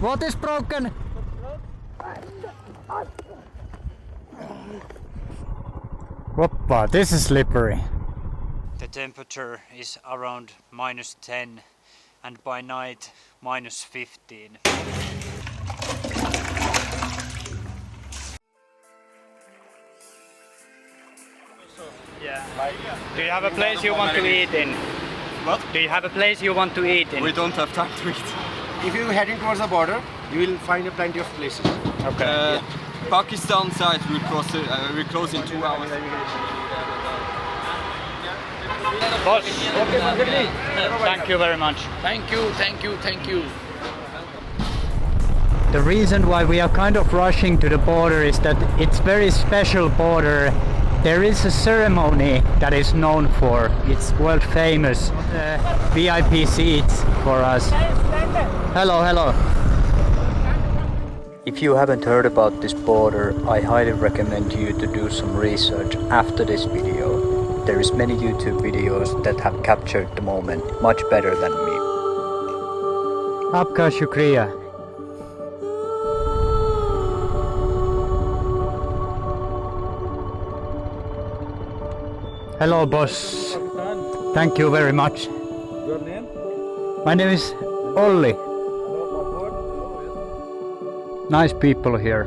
What is broken? Whoppa, this is slippery. The temperature is around -10 and by night -15. Yeah. Do you have a place you want to eat in? What? Do you have a place you want to eat in? We don't have time to eat. If you're heading towards the border, you will find plenty of places. Okay. Pakistan side will close in 2 hours. Boss, thank you very much. Thank you, thank you, thank you. The reason why we are kind of rushing to the border is that it's very special border. There is a ceremony that is known for. It's world famous. VIP seats for us. Hello, hello. If you haven't heard about this border, I highly recommend you to do some research after this video. There is many YouTube videos that have captured the moment much better than me. Aapka shukriya. Hello boss. Thank you very much. Your name? My name is Olli. Nice people here.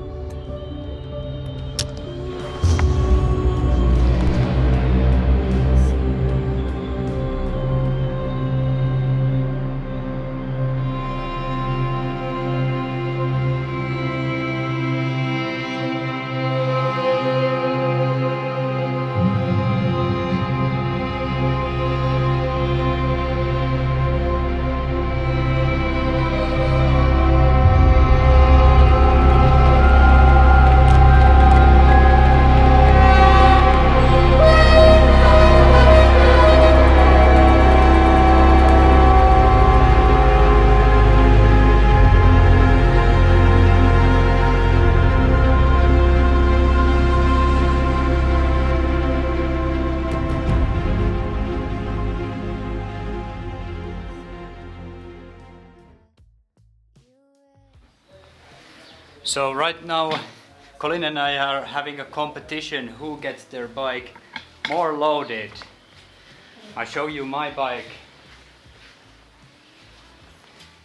So right now Colin and I are having a competition who gets their bike more loaded. I show you my bike.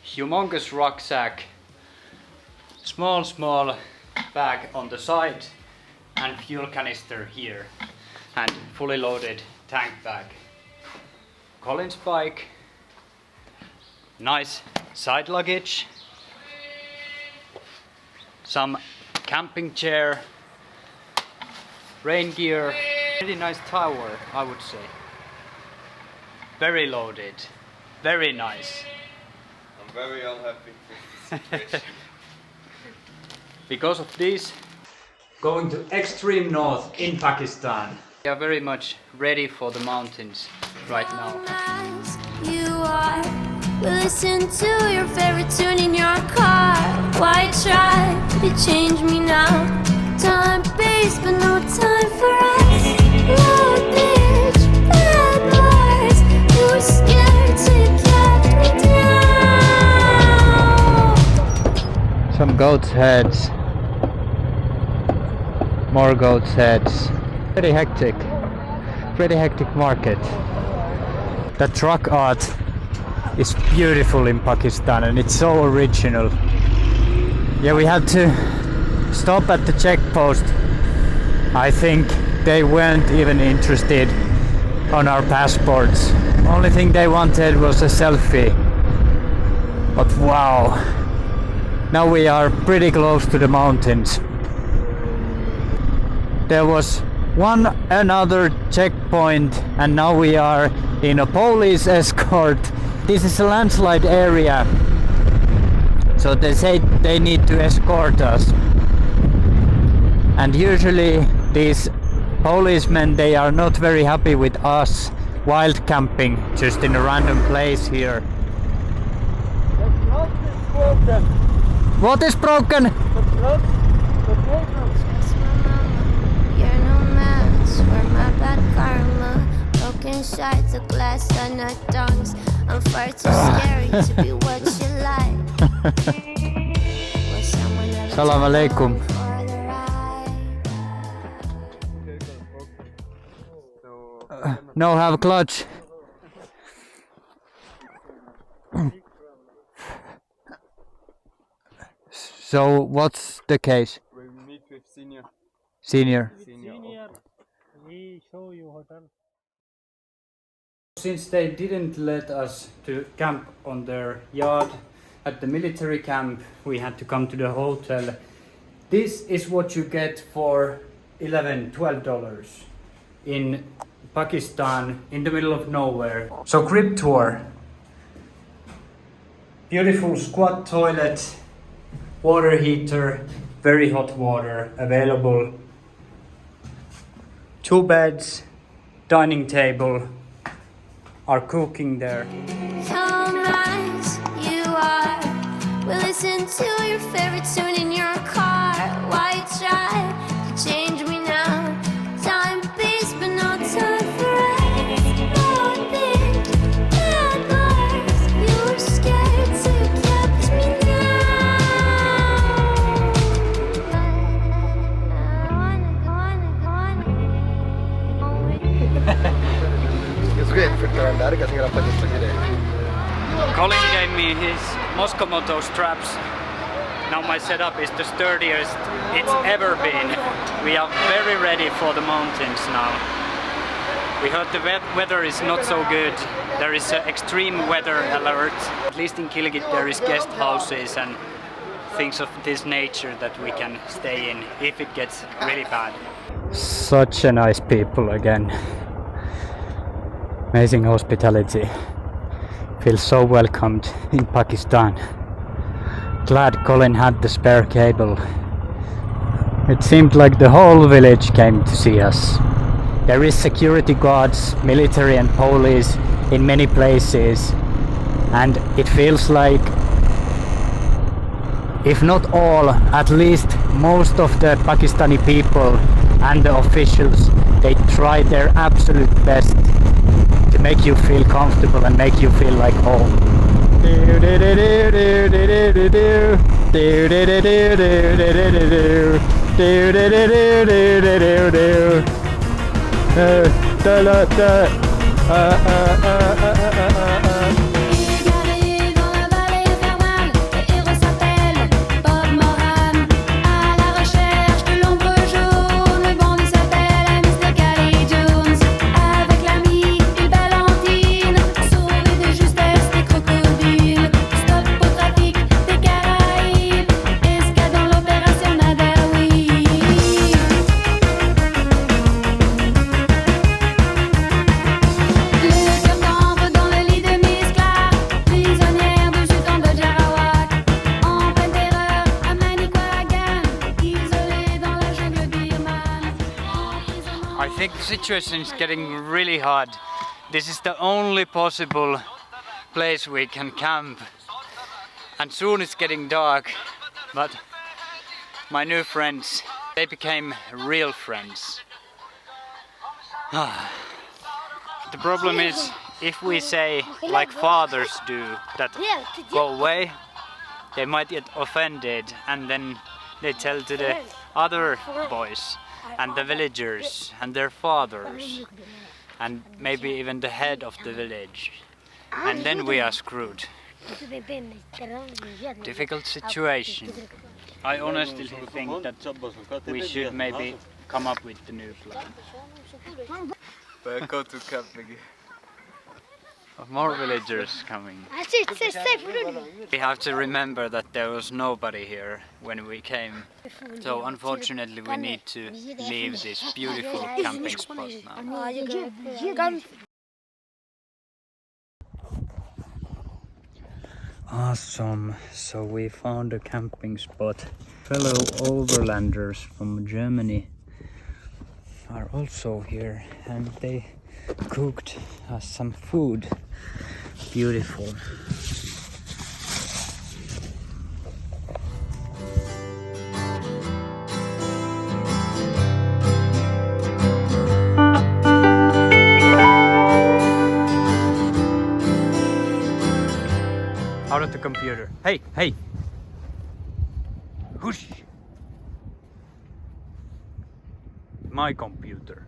Humongous rucksack, small bag on the side and fuel canister here and fully loaded tank bag. Colin's bike, nice side luggage, some camping chair, rain gear, really nice tower I would say. Very loaded, very nice. I'm very unhappy with the situation. Because of this, going to extreme north in Pakistan. We are very much ready for the mountains right now. You are. We listen to your favorite tune in your car. Why try to change me now? Time based, but no time for us. Low pitch, bad bars. You were scared to get me down. Some goat's heads. More goat's heads. Pretty hectic market. The truck art is beautiful in Pakistan and it's so original. Yeah, we had to stop at the checkpost. I think they weren't even interested on our passports. Only thing they wanted was a selfie. But wow, now we are pretty close to the mountains. There was another checkpoint and now we are in a police escort. This is a landslide area, so they say they need to escort us. And usually these policemen, they are not very happy with us wild camping just in a random place here. What is broken? You're no match for my bad karma. Broken shards of glass and not tongues. I'm far too scary to be what you like. Salam alaikum. No, have clutch. So what's the case? We meet with senior. Senior. We show you hotel. Since they didn't let us to camp on their yard at the military camp, we had to come to the hotel. This is what you get for $11-12 in Pakistan, in the middle of nowhere. So crib tour. Beautiful squat toilet, water heater, very hot water available. 2 beds, dining table, are cooking there. How nice you are. We'll listen to your favorite tune in your car. Why try to change me now? Time, peace, but no time for us. No things, bad words. You were scared, so you kept me Colin gave me his Moskomoto straps. Now my setup is the sturdiest it's ever been. We are very ready for the mountains now. We heard the weather is not so good. There is an extreme weather alert. At least in Kilgit there is guest houses and things of this nature that we can stay in if it gets really bad. Such a nice people again. Amazing hospitality. Feel so welcomed in Pakistan. Glad Colin had the spare cable. It seemed like the whole village came to see us. There is security guards, military and police in many places, and it feels like, if not all, at least most of the Pakistani people and the officials, they try their absolute best to make you feel comfortable and make you feel like home. I think the situation is getting really hard. This is the only possible place we can camp. And soon it's getting dark, but my new friends, they became real friends. The problem is, if we say, like fathers do, that go away, they might get offended and then they tell to the other boys and the villagers and their fathers and maybe even the head of the village, and then we are screwed. Difficult situation. I honestly think that we should maybe come up with the new plan. Go to camping. More villagers coming. We have to remember that there was nobody here when we came. So unfortunately we need to leave this beautiful camping spot now. Awesome, so we found a camping spot. Fellow overlanders from Germany are also here and they cooked us some food. Beautiful. Out of the computer. Hey, hey! Whoosh! my computer.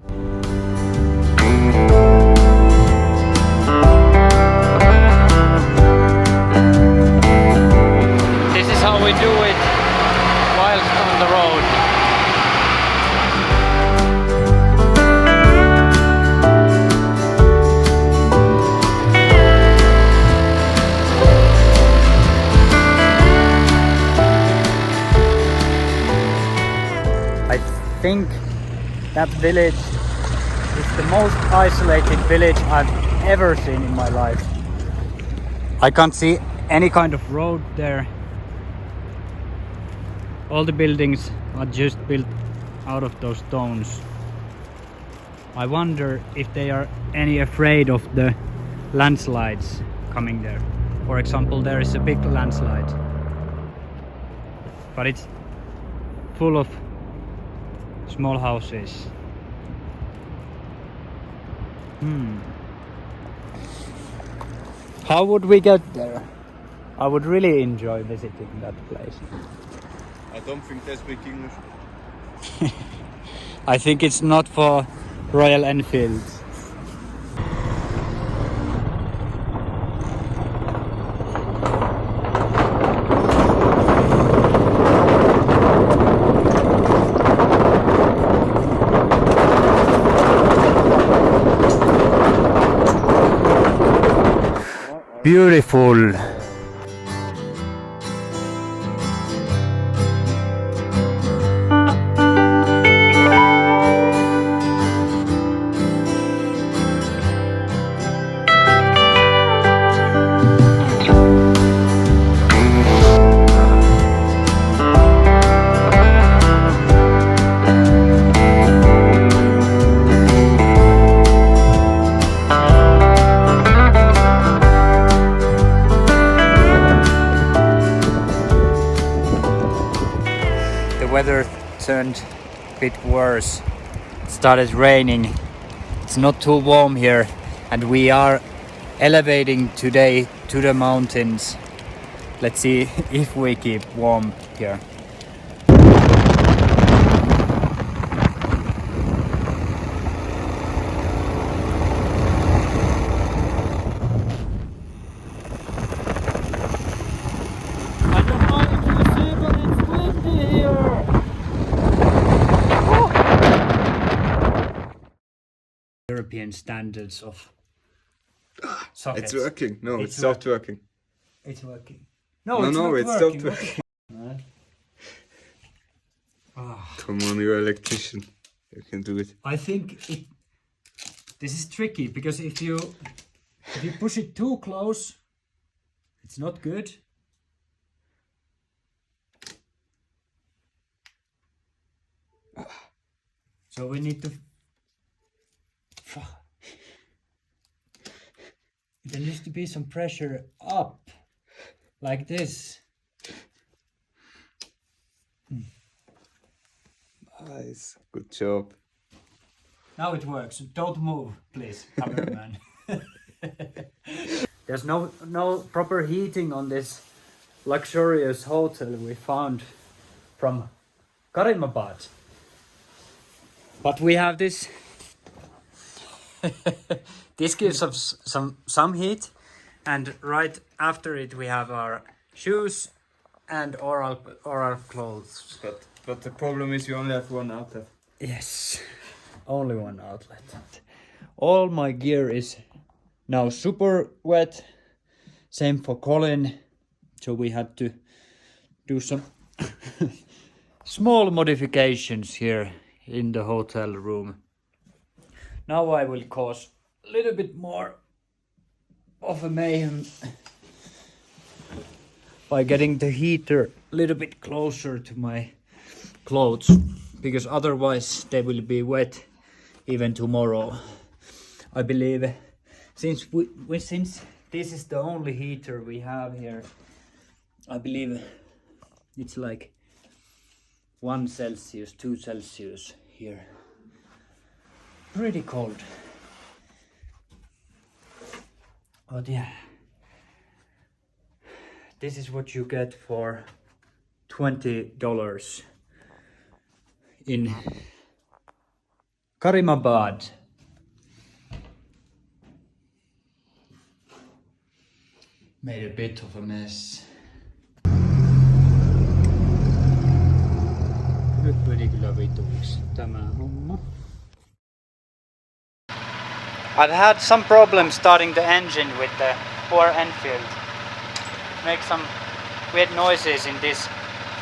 This is how we do it whilst on the road. I think that village is the most isolated village I've ever seen in my life. I can't see any kind of road there. All the buildings are just built out of those stones. I wonder if they are any afraid of the landslides coming there. For example, there is a big landslide, but it's full of small houses. How would we get there? I would really enjoy visiting that place. I don't think they speak English. I think it's not for Royal Enfield. Beautiful. Weather turned a bit worse. It started raining. It's not too warm here, and we are elevating today to the mountains. Let's see if we keep warm here. European standards of sockets. It's working. No, It's it stopped working. It's working. No, it stopped working. Come on, you're an electrician. You can do it. I think this is tricky because if you push it too close, it's not good. So we need to. There needs to be some pressure up, like this. Nice. Good job. Now it works. Don't move, please, cameraman. There's no proper heating on this luxurious hotel we found from Islamabad. But we have this. This gives us some heat, and right after it we have our shoes and oral clothes. But the problem is you only have one outlet. Yes, only one outlet. All my gear is now super wet. Same for Colin. So we had to do some small modifications here in the hotel room. Now I will cause a little bit more of a mayhem by getting the heater a little bit closer to my clothes, because otherwise they will be wet even tomorrow. I believe since since this is the only heater we have here, I believe it's like 1 Celsius, 2 Celsius here. Pretty cold. But yeah, this is what you get for $20 in Karimabad. Made a bit of a mess. Nyt meni kyllä vituiksi tämä homma. I've had some problems starting the engine with the Royal Enfield. Make some weird noises in this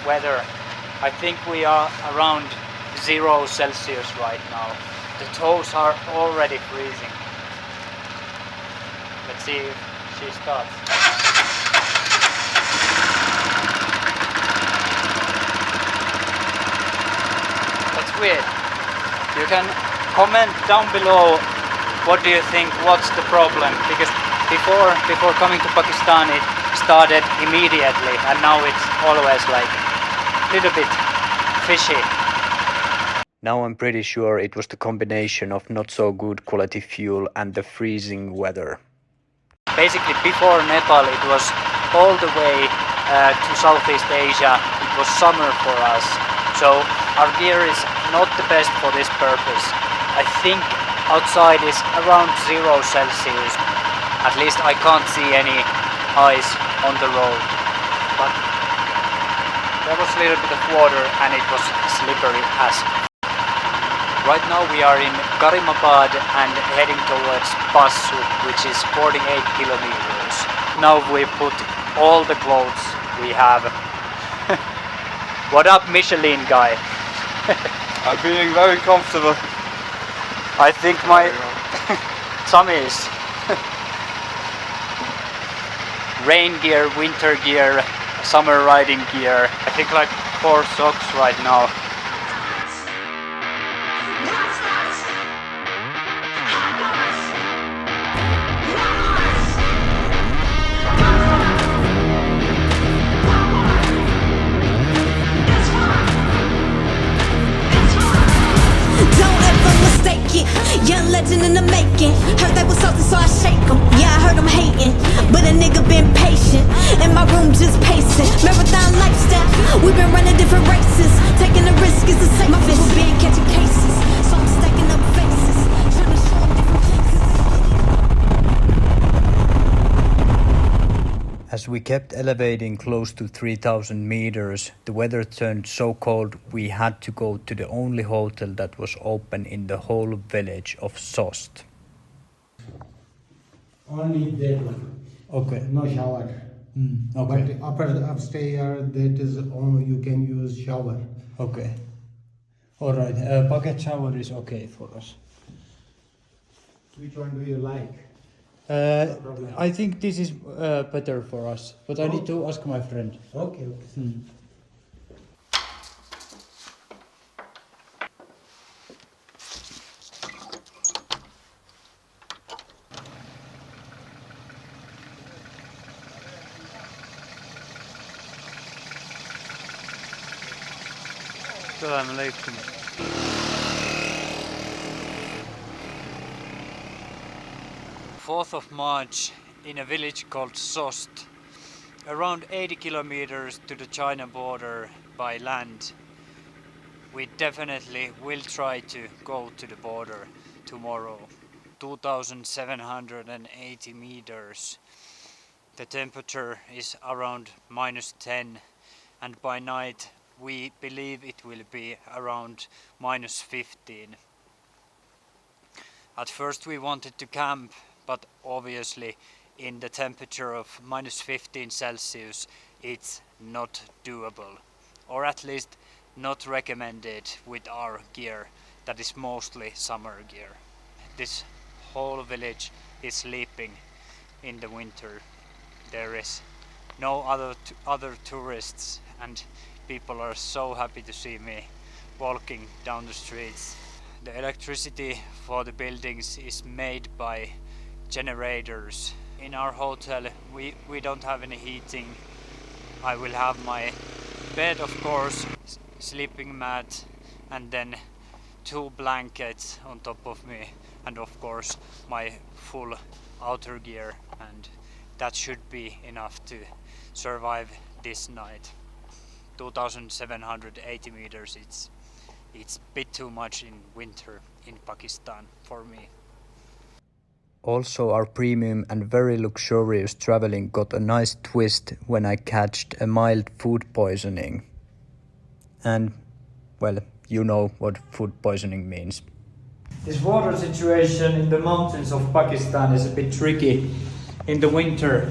weather. I think we are around 0 Celsius right now. The toes are already freezing. Let's see if she starts. That's weird. You can comment down below what do you think, what's the problem, because before coming to Pakistan it started immediately and now it's always like a little bit fishy. Now I'm pretty sure it was the combination of not so good quality fuel and the freezing weather. Basically before Nepal it was all the way to Southeast Asia, it was summer for us, so our gear is not the best for this purpose. I think outside is around 0 Celsius, at least I can't see any ice on the road, but there was a little bit of water and it was slippery as. Right now we are in Karimabad and heading towards Passu, which is 48 kilometers. Now we put all the clothes we have. What up, Michelin guy? I'm feeling very comfortable. I think my tummy is rain gear, winter gear, summer riding gear. I think like 4 socks right now. Young legend in the making. Heard they was salty, so I shake them. Yeah, I heard them hating, but a nigga been patient. In my room just pacing. Marathon lifestyle. We've been running different races. Taking the risk is the safest. My people been catching cases, so I'm stacking up faces. Trying to show them different places. As we kept elevating close to 3,000 meters, the weather turned so cold we had to go to the only hotel that was open in the whole village of Sost. Only that one. Okay. No shower. Okay. But upstairs that is you can use shower. Okay. Alright, bucket shower is okay for us. Which one do you like? I think this is better for us, but I need to ask my friend. Okay. Assalamu alaikum. 4th of March in a village called Sost, around 80 kilometers to the China border by land. We definitely will try to go to the border tomorrow. 2,780 meters. The temperature is around -10 and by night we believe it will be around -15. At first we wanted to camp, but obviously in the temperature of -15 Celsius it's not doable, or at least not recommended with our gear that is mostly summer gear. This whole village is sleeping in the winter. There is no other tourists and people are so happy to see me walking down the streets. The electricity for the buildings is made by generators. In our hotel we don't have any heating. I will have my bed, of course, sleeping mat, and then 2 blankets on top of me, and of course my full outer gear, and that should be enough to survive this night. 2,780 meters, It's a bit too much in winter in Pakistan for me. Also, our premium and very luxurious traveling got a nice twist when I catched a mild food poisoning. And, well, you know what food poisoning means. This water situation in the mountains of Pakistan is a bit tricky in the winter.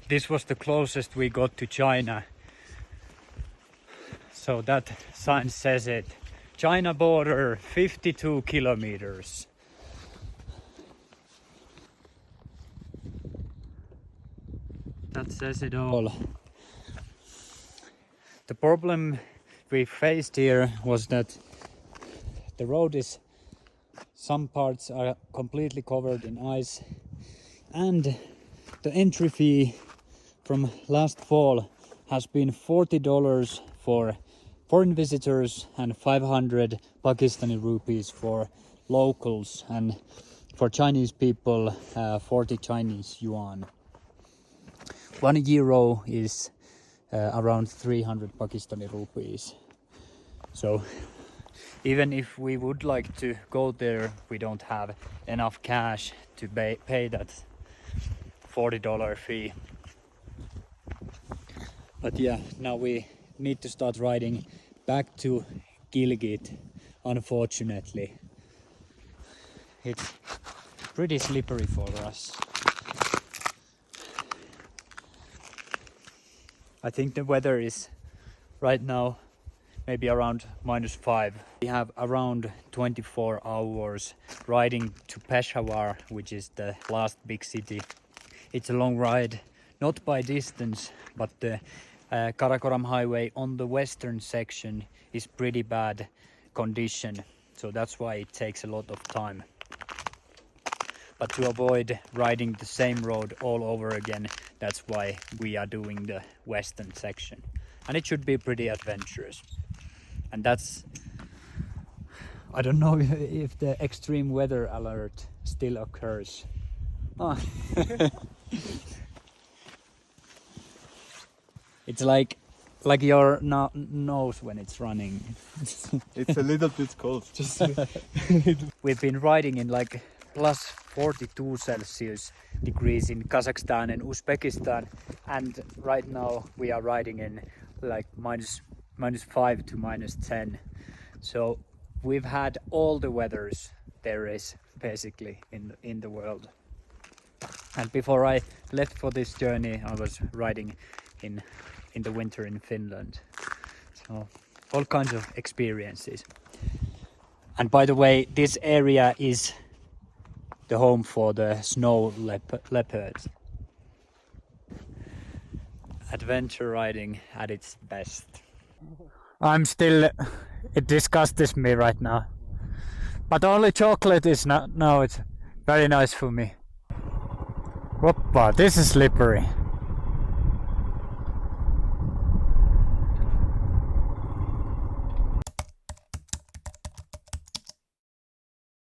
This was the closest we got to China. So that sign says it. China border, 52 kilometers. That says it all. The problem we faced here was that the road is, some parts are completely covered in ice, and the entry fee from last fall has been $40 for foreign visitors and 500 Pakistani rupees for locals, and for Chinese people 40 Chinese yuan. €1 is around 300 Pakistani rupees. So even if we would like to go there, we don't have enough cash to pay that $40 fee. But yeah, now we need to start riding back to Gilgit, unfortunately. It's pretty slippery for us. I think the weather is right now maybe around -5. We have around 24 hours riding to Peshawar, which is the last big city. It's a long ride, not by distance, but the Karakoram Highway on the western section is pretty bad condition, so that's why it takes a lot of time. But to avoid riding the same road all over again, that's why we are doing the western section. And it should be pretty adventurous. And that's, I don't know if the extreme weather alert still occurs. Oh. It's like your nose when it's running. It's a little bit cold. We've been riding in like plus 42 Celsius degrees in Kazakhstan and Uzbekistan, and right now we are riding in like -5 to -10. So we've had all the weathers there is basically in the world. And before I left for this journey, I was riding in the winter in Finland. So all kinds of experiences. And by the way, this area is the home for the snow leopards. Adventure riding at its best. It disgusts me right now. But only chocolate is now it's very nice for me. Whoppa, this is slippery.